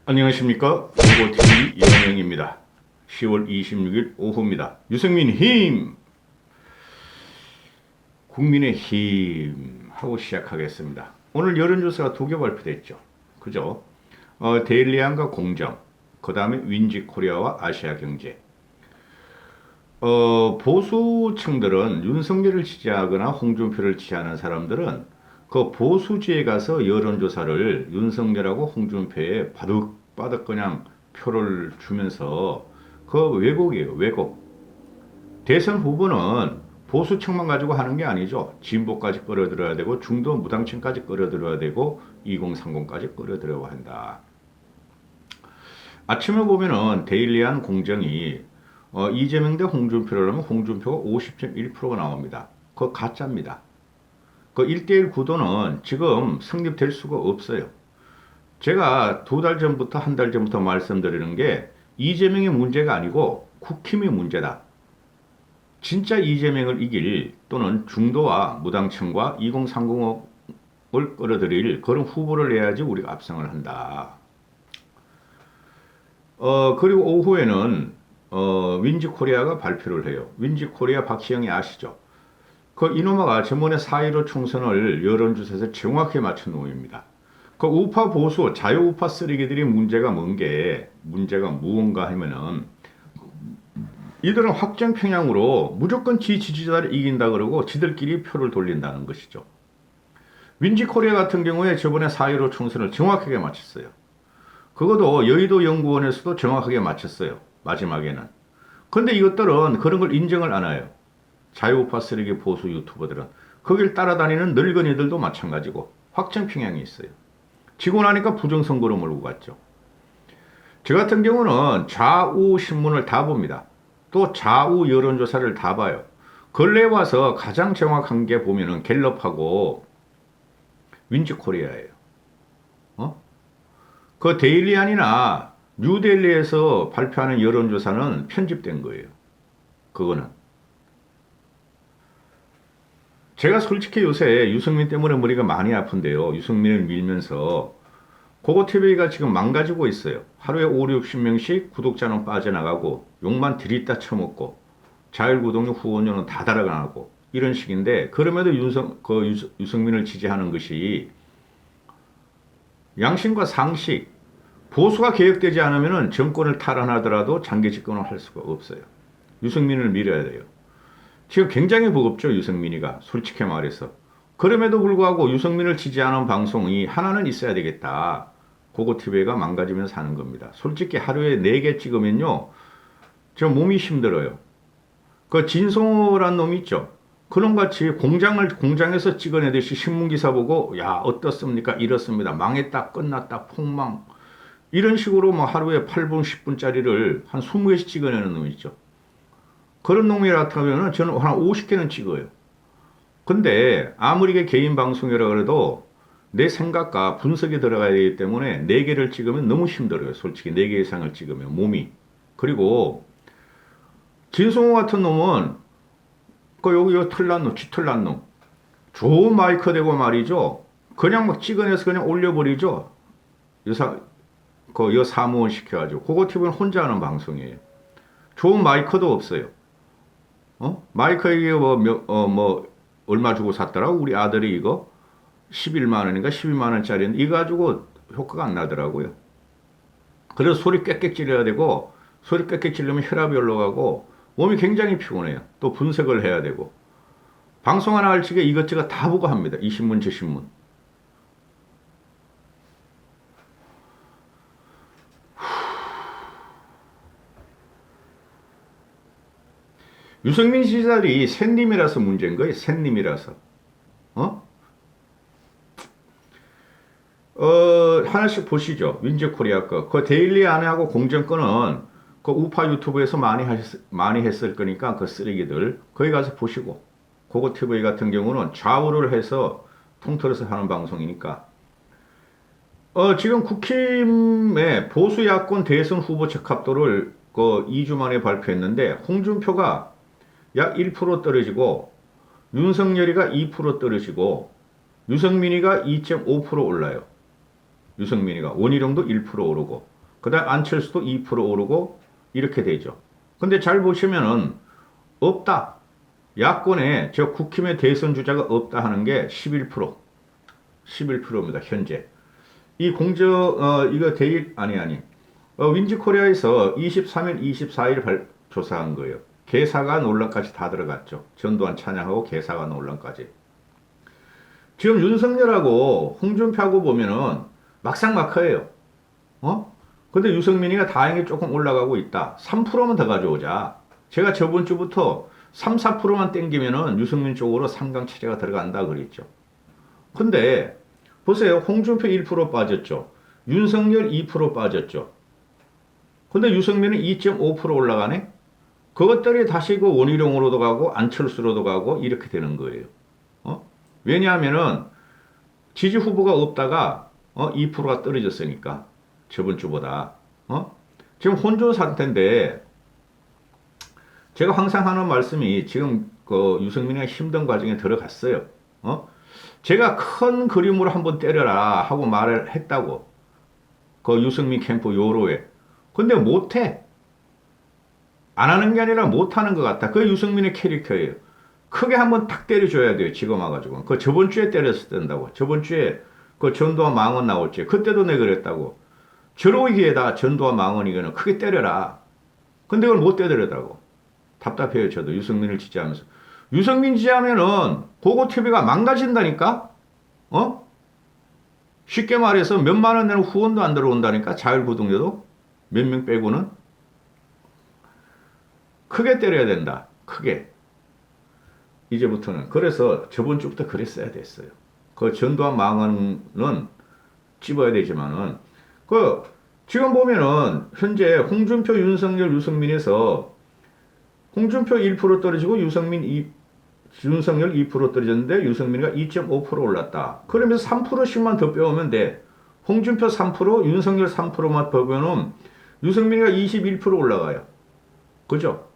안녕하십니까. 정보TV 이원영입니다. 10월 26일 오후입니다. 유승민 힘! 국민의힘 하고 시작하겠습니다. 오늘 여론조사가 두 개 발표됐죠. 그죠? 데일리안과 공정, 그 다음에 윈지코리아와 아시아경제. 보수층들은 윤석열을 지지하거나 홍준표를 지지하는 사람들은 그 보수지에 가서 여론조사를 윤석열하고 홍준표에 바득바득 그냥 표를 주면서 그 왜곡이에요, 왜곡. 대선 후보는 보수층만 가지고 하는 게 아니죠. 진보까지 끌어들여야 되고 중도 무당층까지 끌어들여야 되고 2030까지 끌어들여야 한다. 아침에 보면은 데일리안 공정이 이재명 대 홍준표를 하면 홍준표가 50.1%가 나옵니다. 그거 가짜입니다. 그 1대1 구도는 지금 성립될 수가 없어요. 제가 두 달 전부터 한 달 전부터 말씀드리는 게 이재명의 문제가 아니고 국힘의 문제다. 진짜 이재명을 이길 또는 중도와 무당층과 2030을 끌어들일 그런 후보를 내야지 우리가 압승을 한다. 그리고 오후에는 윈지코리아가 발표를 해요. 윈지코리아 박시영이 아시죠? 그 이놈아가 저번에 4.15 총선을 여론조사에서 정확히 맞춘 놈입니다. 그 우파 보수 자유우파 쓰레기들이 문제가 문제가 무언가 하면은 이들은 확정 평양으로 무조건 지지자를 이긴다 그러고 지들끼리 표를 돌린다는 것이죠. 윈지코리아 같은 경우에 저번에 4.15 총선을 정확하게 맞췄어요. 그것도 여의도 연구원에서도 정확하게 맞췄어요. 마지막에는. 근데 이것들은 그런 걸 인정을 안 해요. 자유우파 쓰레기 보수 유튜버들은. 거길 따라다니는 늙은이들도 마찬가지고 확정 평양이 있어요. 지고 나니까 부정선거로 몰고 갔죠. 저 같은 경우는 좌우 신문을 다 봅니다. 또 좌우 여론조사를 다 봐요. 근래 와서 가장 정확한 게 보면은 갤럽하고 윈지코리아예요. 그 데일리안이나 뉴델리에서 발표하는 여론조사는 편집된 거예요. 그거는. 제가 솔직히 요새 유승민 때문에 머리가 많이 아픈데요. 유승민을 밀면서 고고TV가 지금 망가지고 있어요. 하루에 5, 60명씩 구독자는 빠져나가고 욕만 들이다 쳐먹고 자율구독료 후원료는 다 달아나고 이런 식인데 그럼에도 유승민을 지지하는 것이 양심과 상식 보수가 개혁되지 않으면 정권을 탈환하더라도 장기 집권을 할 수가 없어요. 유승민을 밀어야 돼요. 지금 굉장히 버겁죠, 유승민이가. 솔직히 말해서. 그럼에도 불구하고 유승민을 지지하는 방송이 하나는 있어야 되겠다. 고고TV가 망가지면 사는 겁니다. 솔직히 하루에 4개 찍으면요. 저 몸이 힘들어요. 그 진성호란 놈이 있죠. 그놈같이 공장에서 찍어내듯이 신문기사 보고 야 어떻습니까? 이렇습니다. 망했다 끝났다 폭망. 이런 식으로 뭐 하루에 8분 10분짜리를 한 20개씩 찍어내는 놈 있죠. 그런 놈이라면 저는 한 50개는 찍어요. 근데 아무리 개인 방송이라 그래도 내 생각과 분석이 들어가야 되기 때문에 4개를 찍으면 너무 힘들어요. 솔직히 4개 이상을 찍으면 몸이. 그리고 진성호 같은 놈은 그 여기 털난 놈, 쥐털난 놈. 좋은 마이크 대고 말이죠. 그냥 막 찍어내서 그냥 올려버리죠. 여 사무원 시켜가지고. 고고TV는 혼자 하는 방송이에요. 좋은 마이크도 없어요. 마이크 이게 뭐 얼마 주고 샀더라? 우리 아들이 이거 11만 원인가 12만 원짜리인데 이거 가지고 효과가 안 나더라고요. 그래서 소리 꽥꽥 질러야 되고 소리 꽥꽥 질르면 혈압이 올라가고 몸이 굉장히 피곤해요. 또 분석을 해야 되고 방송 하나 할 적에 이것저것 다 보고 합니다. 이 신문 저 신문. 유승민 지지자들이 샌님이라서 문제인 거예요. 샌님이라서. 하나씩 보시죠. 윈지코리아 거. 그 데일리 안하고 공정 거는 그 우파 유튜브에서 많이 했을 거니까 그 쓰레기들 거기 가서 보시고 고고TV 같은 경우는 좌우를 해서 통틀어서 하는 방송이니까 지금 국힘의 보수 야권 대선 후보 적합도를 그 2주 만에 발표했는데 홍준표가 약 1% 떨어지고 윤석열이가 2% 떨어지고 유승민이가 2.5% 올라요. 유승민이가 원희룡도 1% 오르고 그다음 안철수도 2% 오르고 이렇게 되죠. 근데 잘 보시면은 없다. 야권에 저 국힘의 대선 주자가 없다 하는 게 11%, 11%입니다. 현재. 이 이거 윈지코리아에서 23일, 24일 조사한 거예요. 개사가 논란까지 다 들어갔죠. 전두환 찬양하고 개사가 논란까지. 지금 윤석열하고 홍준표하고 보면은 막상막하예요. 근데 유승민이가 다행히 조금 올라가고 있다. 3%만 더 가져오자. 제가 저번 주부터 3, 4%만 땡기면은 유승민 쪽으로 3강 체제가 들어간다 그랬죠. 근데 보세요. 홍준표 1% 빠졌죠. 윤석열 2% 빠졌죠. 근데 유승민은 2.5% 올라가네? 그것들이 다시 그 원희룡으로도 가고 안철수로도 가고 이렇게 되는 거예요. 왜냐하면은 지지 후보가 없다가 2%가 떨어졌으니까 저번 주보다 지금 혼조 상태인데 제가 항상 하는 말씀이 지금 그 유승민이 힘든 과정에 들어갔어요. 제가 큰 그림으로 한번 때려라 하고 말을 했다고. 그 유승민 캠프 요로에. 근데 못해. 안 하는 게 아니라 못하는 것 같다. 그 유승민의 캐릭터예요. 크게 한번 탁 때려줘야 돼요. 지금 와가지고. 그 저번 주에 때렸을 된다고. 저번 주에 그 전두환 망언 나올지. 그때도 내가 그랬다고. 저러기 기회다. 전두환 망언 이거는 크게 때려라. 근데 그걸 못 때리더라고. 답답해요. 저도 유승민을 지지하면서. 유승민 지지하면은 고고TV가 망가진다니까? 쉽게 말해서 몇만 원 내는 후원도 안 들어온다니까? 자율구독료도? 몇 명 빼고는? 크게 때려야 된다. 크게. 이제부터는. 그래서 저번 주부터 그랬어야 됐어요. 그 전두환 망언은 찝어야 되지만은, 지금 보면은, 현재 홍준표, 윤석열, 유승민에서 홍준표 1% 떨어지고 윤석열 2% 떨어졌는데 유승민이가 2.5% 올랐다. 그러면서 3%씩만 더 빼오면 돼. 홍준표 3%, 윤석열 3%만 더 빼오면 유승민이가 21% 올라가요. 그죠?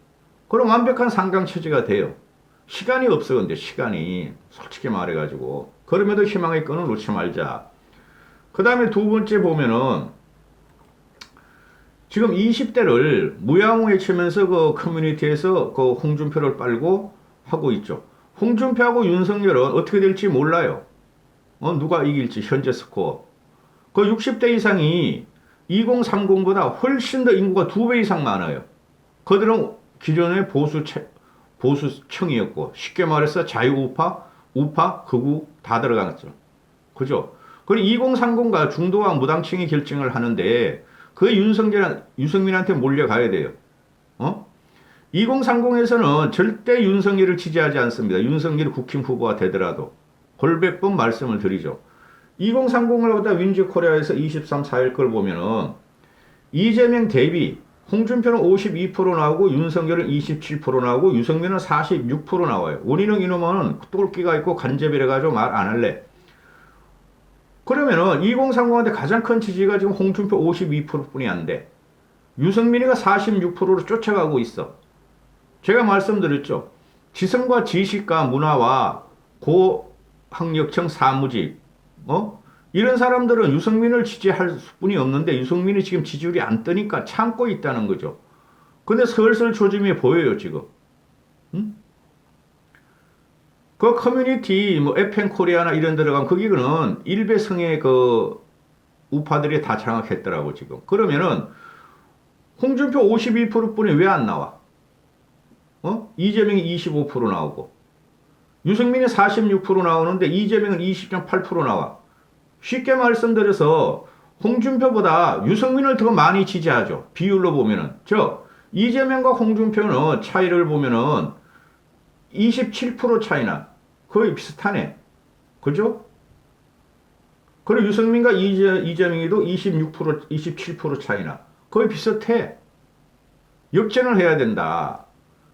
그럼 완벽한 상강 체제가 돼요. 시간이 없어. 근데 시간이 솔직히 말해가지고 그럼에도 희망의 끈을 놓지 말자. 그 다음에 두 번째 보면은 지금 20대를 무양해치면서 그 커뮤니티에서 그 홍준표를 빨고 하고 있죠. 홍준표하고 윤석열은 어떻게 될지 몰라요. 누가 이길지 현재 스코어. 그 60대 이상이 2030보다 훨씬 더 인구가 2배 이상 많아요. 그들은 기존의 보수층이었고 쉽게 말해서 자유우파, 우파, 극우 다 들어갔죠. 그죠? 그리고 2030과 중도와 무당층이 결정을 하는데 그 유승민한테 몰려가야 돼요. 2030에서는 절대 윤석열을 지지하지 않습니다. 윤석열이 국힘 후보가 되더라도. 골백 번 말씀을 드리죠. 2030을 보다 윈지코리아에서 23, 4일 걸 보면은 이재명 대비 홍준표는 52% 나오고 윤석열은 27% 나오고 유승민은 46% 나와요. 원희룡 이놈은 똘끼가 있고 간접이래가지고 말 안 할래. 그러면은 2030한테 가장 큰 지지가 지금 홍준표 52%뿐이 안 돼. 유승민이가 46%로 쫓아가고 있어. 제가 말씀드렸죠. 지성과 지식과 문화와 고학력층 사무직, 이런 사람들은 유승민을 지지할 수뿐이 없는데 유승민이 지금 지지율이 안 뜨니까 참고 있다는 거죠. 근데 슬슬 조짐이 보여요, 지금. 그 커뮤니티, 에펜코리아나 이런 데 들어가면 거기는 일베성의 그 우파들이 다 장악했더라고, 지금. 그러면은 홍준표 52%뿐이 왜 안 나와? 이재명이 25% 나오고 유승민이 46% 나오는데 이재명은 20.8% 나와. 쉽게 말씀드려서 홍준표보다 유승민을 더 많이 지지하죠. 비율로 보면은. 이재명과 홍준표는 차이를 보면은 27% 차이나 거의 비슷하네. 그죠? 그리고 유승민과 이재명이도 26%, 27% 차이나 거의 비슷해. 역전을 해야 된다.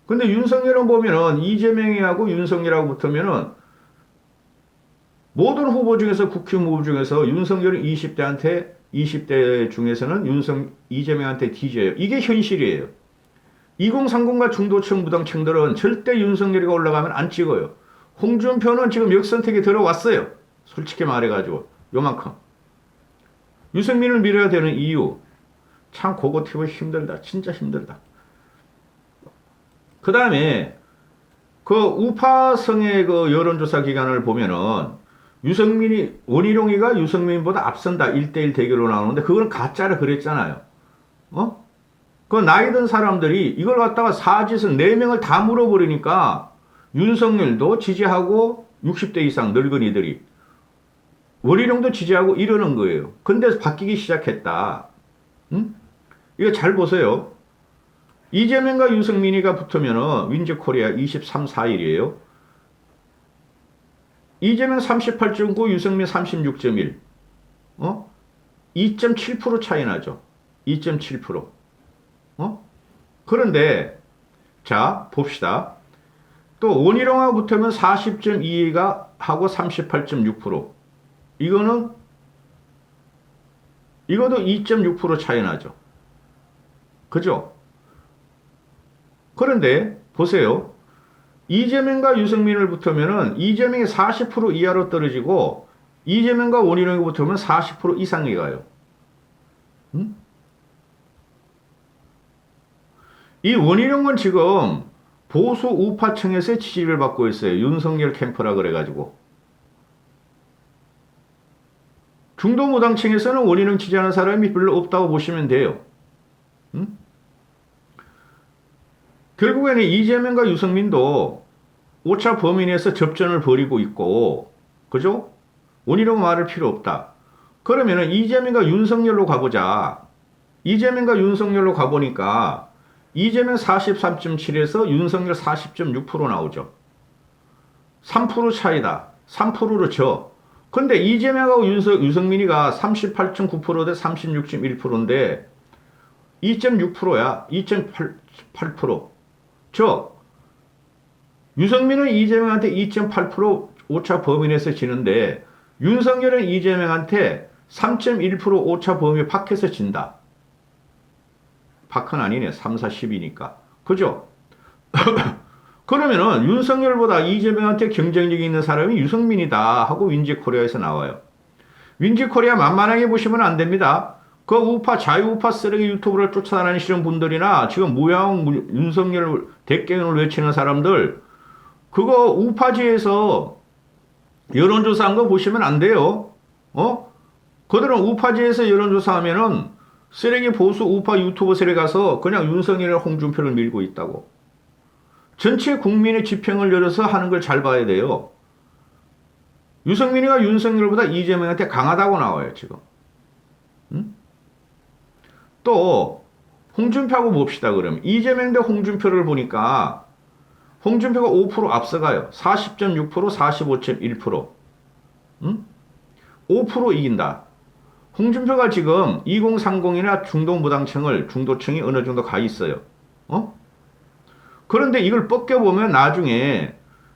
근데 윤석열은 보면은 이재명이하고 윤석열하고 붙으면은 모든 후보 중에서 국힘 후보 중에서 윤석열은 20대 중에서는 이재명한테 뒤져요. 이게 현실이에요. 2030과 중도층 무당층들은 절대 윤석열이가 올라가면 안 찍어요. 홍준표는 지금 역선택에 들어왔어요. 솔직히 말해가지고 요만큼. 유승민을 밀어야 되는 이유. 참 그거 TV 힘들다. 진짜 힘들다. 그 다음에 그 우파성의 그 여론조사 기관을 보면은 유승민이 원희룡이가 유승민보다 앞선다 1대1 대결로 나오는데 그거는 가짜라 그랬잖아요. 어? 그 나이 든 사람들이 이걸 갖다가 사지선 4명을 다 물어버리니까 윤석열도 지지하고 60대 이상 늙은이들이 원희룡도 지지하고 이러는 거예요. 근데 바뀌기 시작했다. 응? 이거 잘 보세요. 이재명과 유승민이가 붙으면은 윈즈코리아 23, 4일이에요. 이재명 38.9, 유승민 36.1. 2.7% 차이 나죠. 2.7%. 그런데 자, 봅시다. 또 원희룡하고 붙으면 40.2가 하고 38.6%. 이것도 2.6% 차이 나죠. 그죠? 그런데 보세요. 이재명과 유승민을 붙으면은 이재명이 40% 이하로 떨어지고 이재명과 원희룡이 붙으면 40% 이상이 가요. 응? 이 원희룡은 지금 보수 우파층에서 지지를 받고 있어요. 윤석열 캠프라 그래가지고. 중도무당층에서는 원희룡 지지하는 사람이 별로 없다고 보시면 돼요. 응? 결국에는 이재명과 유승민도 오차 범위 내에서 접전을 벌이고 있고, 그죠? 원희룡 말할 필요 없다. 그러면은 이재명과 윤석열로 가보자. 이재명과 윤석열로 가보니까 이재명 43.7에서 윤석열 40.6% 나오죠. 3% 차이다. 3%로 져. 근데 이재명하고 유승민이가 38.9% 대 36.1%인데 2.6%야. 2.8%. 유승민은 이재명한테 2.8% 오차 범위 내에서 지는데 윤석열은 이재명한테 3.1% 오차 범위 밖에서 진다. 밖은 아니네. 3, 4, 10이니까. 그죠? 그러면은 윤석열보다 이재명한테 경쟁력이 있는 사람이 유승민이다 하고 윈지코리아에서 나와요. 윈지코리아 만만하게 보시면 안 됩니다. 그 우파 자유우파 쓰레기 유튜브를 쫓아다니시는 분들이나 지금 무양 윤석열 대갱을 외치는 사람들 그거 우파지에서 여론조사한 거 보시면 안 돼요. 그들은 우파지에서 여론조사하면은 쓰레기 보수 우파 유튜버들에 가서 그냥 윤석열의 홍준표를 밀고 있다고. 전체 국민의 지평을 열어서 하는 걸 잘 봐야 돼요. 유승민이가 윤석열보다 이재명한테 강하다고 나와요, 지금. 응? 또 홍준표하고 봅시다, 그러면. 이재명 대 홍준표를 보니까 홍준표가 5% 앞서가요. 40.6%, 45.1%. 응? 5% 이긴다. 홍준표가 지금 2030이나 중도층이 어느 정도 가 있어요. 그런데 이걸 뻗겨보면 나중에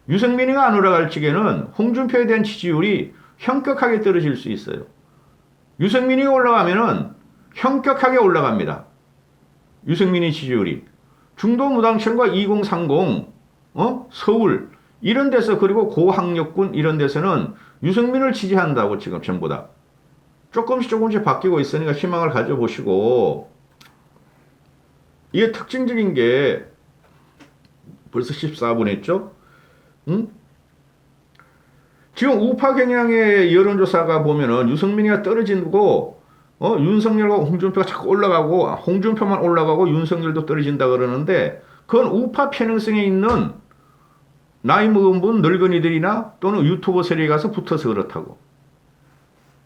유승민이가 안 올라갈 적에는 홍준표에 대한 지지율이 현격하게 떨어질 수 있어요. 유승민이가 올라가면은 현격하게 올라갑니다. 유승민의 지지율이. 중도무당층과 2030, 서울, 이런 데서 그리고 고학력군 이런 데서는 유승민을 지지한다고 지금 전부 다. 조금씩 바뀌고 있으니까 희망을 가져보시고, 이게 특징적인 게 벌써 14분 했죠? 응? 지금 우파 경향의 여론조사가 보면은 유승민이가 떨어지고, 윤석열과 홍준표가 자꾸 올라가고, 홍준표만 올라가고 윤석열도 떨어진다 그러는데, 그건 우파 편향성에 있는 나이 먹은 분, 늙은이들이나 또는 유튜버 세력에 가서 붙어서 그렇다고.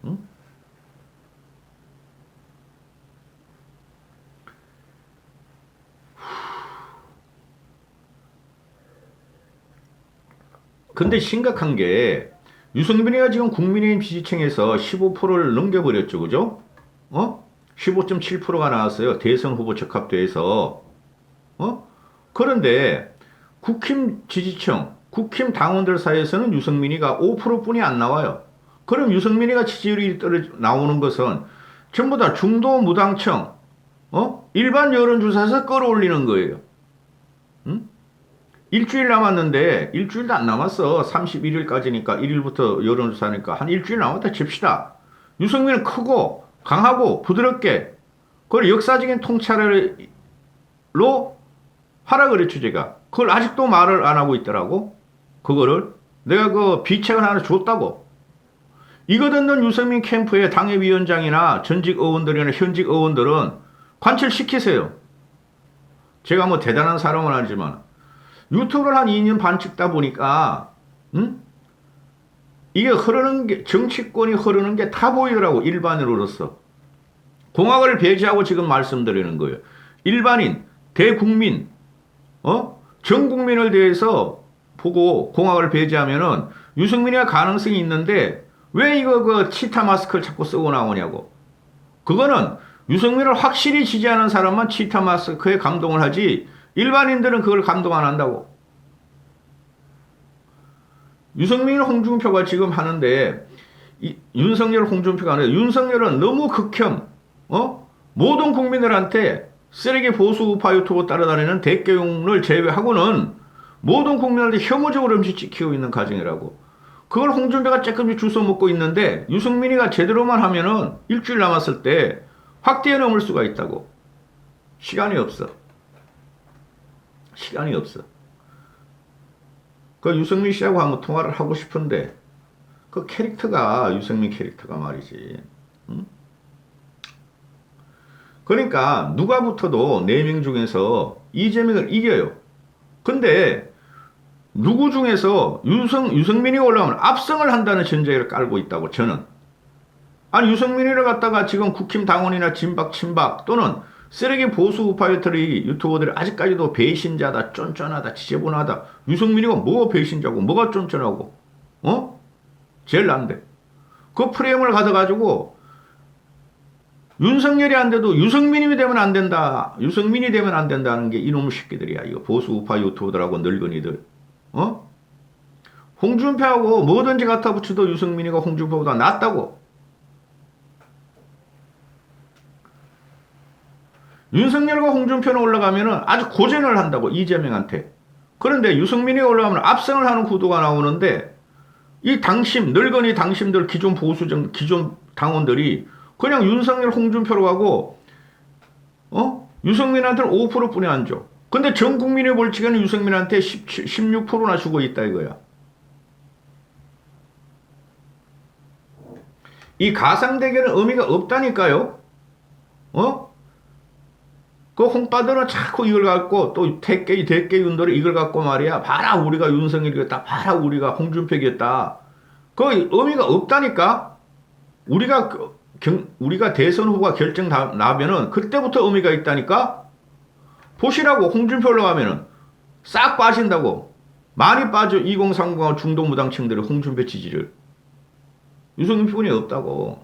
응? 근데 심각한 게 유승민이가 지금 국민의힘 지지층에서 15%를 넘겨버렸죠. 그죠? 15.7%가 나왔어요. 대선 후보 적합도에서. 그런데 국힘 지지층, 국힘 당원들 사이에서는 유승민이가 5%뿐이 안 나와요. 그럼 유승민이가 지지율이 나오는 것은 전부 다 중도 무당층, 일반 여론조사에서 끌어올리는 거예요. 응? 일주일 남았는데 일주일도 안 남았어. 31일까지니까 1일부터 여론조사니까 한 일주일 남았다 칩시다. 유승민은 크고 강하고 부드럽게 그걸 역사적인 통찰로 하라 그래 주제가. 그걸 아직도 말을 안 하고 있더라고. 그거를 내가 그 비책을 하나 줬다고. 이거 듣는 유승민 캠프의 당협위원장이나 전직 의원들이나 현직 의원들은 관철시키세요. 제가 뭐 대단한 사람은 아니지만 유튜브를 한 2년 반 찍다 보니까 이게 흐르는 게 정치권이 흐르는 게 다 보이더라고. 일반인으로서. 공학을 배제하고 지금 말씀드리는 거예요. 일반인, 대국민, 전 국민을 대해서 보고 공학을 배제하면은 유승민이가 가능성이 있는데 왜 이거 그 치타 마스크를 자꾸 쓰고 나오냐고. 그거는 유승민을 확실히 지지하는 사람만 치타 마스크에 감동을 하지 일반인들은 그걸 감동 안 한다고. 유승민, 홍준표가 지금 하는데 윤석열, 홍준표가 하는데 윤석열은 너무 극혐, 모든 국민들한테 쓰레기 보수 우파 유튜브 따라다니는 대깨용을 제외하고는 모든 국민한테 혐오적으로 음식 지키고 있는 가정이라고. 그걸 홍준표가 조금씩 주워 먹고 있는데 유승민이가 제대로만 하면은 일주일 남았을 때 확대해 넘을 수가 있다고. 시간이 없어. 시간이 없어. 그 유승민 씨하고 한번 통화를 하고 싶은데 그 캐릭터가 유승민 캐릭터가 말이지. 응? 그러니까 누가 붙어도 4명 중에서 이재명을 이겨요. 근데 누구 중에서 유승민이 올라오면 압승을 한다는 전제를 깔고 있다고 저는. 아니 유승민이를 갖다가 지금 국힘 당원이나 진박 친박 또는 쓰레기 보수 우파 유튜버들이 아직까지도 배신자다, 쫀쫀하다, 지저분하다. 유승민이가 뭐가 배신자고 뭐가 쫀쫀하고 제일 난데. 그 프레임을 가져가지고 윤석열이 안 돼도 유승민이 되면 안 된다. 유승민이 되면 안 된다는 게 이놈의 새끼들이야. 이거 보수 우파 유튜버들하고 늙은이들. 홍준표하고 뭐든지 갖다 붙여도 유승민이가 홍준표보다 낫다고. 윤석열과 홍준표는 올라가면은 아주 고전을 한다고 이재명한테. 그런데 유승민이 올라가면 압승을 하는 구도가 나오는데 이 당심 늙은이 당심들 기존 보수정 기존 당원들이 그냥 윤석열 홍준표로 가고 유승민한테는 5%뿐이 안 줘. 근데 전 국민의 벌칙에는 유승민한테 16%나 주고 있다 이거야. 이 가상대결은 의미가 없다니까요. 그 홍빠들은 자꾸 이걸 갖고 또 대깨윤들이 이걸 갖고 말이야. 봐라 우리가 윤석열이겠다. 봐라 우리가 홍준표겠다. 그 의미가 없다니까. 우리가 대선 후보가 결정 나면은 그때부터 의미가 있다니까. 보시라고 홍준표 올라가면은 싹 빠진다고. 많이 빠져 2030 중도 무당층들의 홍준표 지지를. 유승민뿐이 없다고.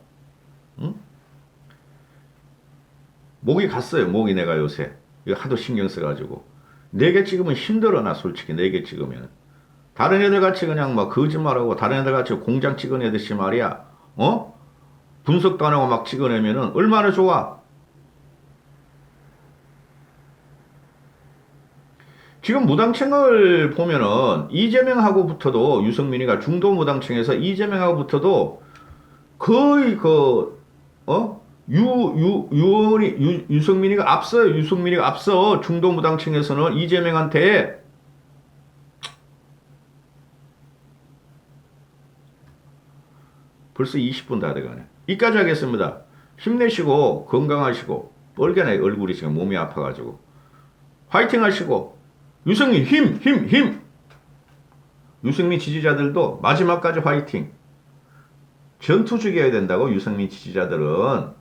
응? 목이 갔어요. 목이 내가 요새. 이거 하도 신경 써가지고. 4개 찍으면 힘들어 나 솔직히 4개 찍으면. 다른 애들 같이 그냥 막 거짓말하고 다른 애들 같이 공장 찍어내듯이 말이야. 분석도 안 하고 막 찍어내면은 얼마나 좋아. 지금 무당층을 보면은 이재명하고 붙어도 유승민이가 중도 무당층에서 이재명하고 붙어도 거의 유승민이가 앞서요. 유승민이가 앞서 중도 무당층에서는 이재명한테. 벌써 20분 다 돼가네. 이까지 하겠습니다. 힘내시고 건강하시고 뻘개나 얼굴이 지금 몸이 아파가지고 화이팅 하시고 유승민 힘 유승민 지지자들도 마지막까지 화이팅. 전투 죽여야 된다고 유승민 지지자들은.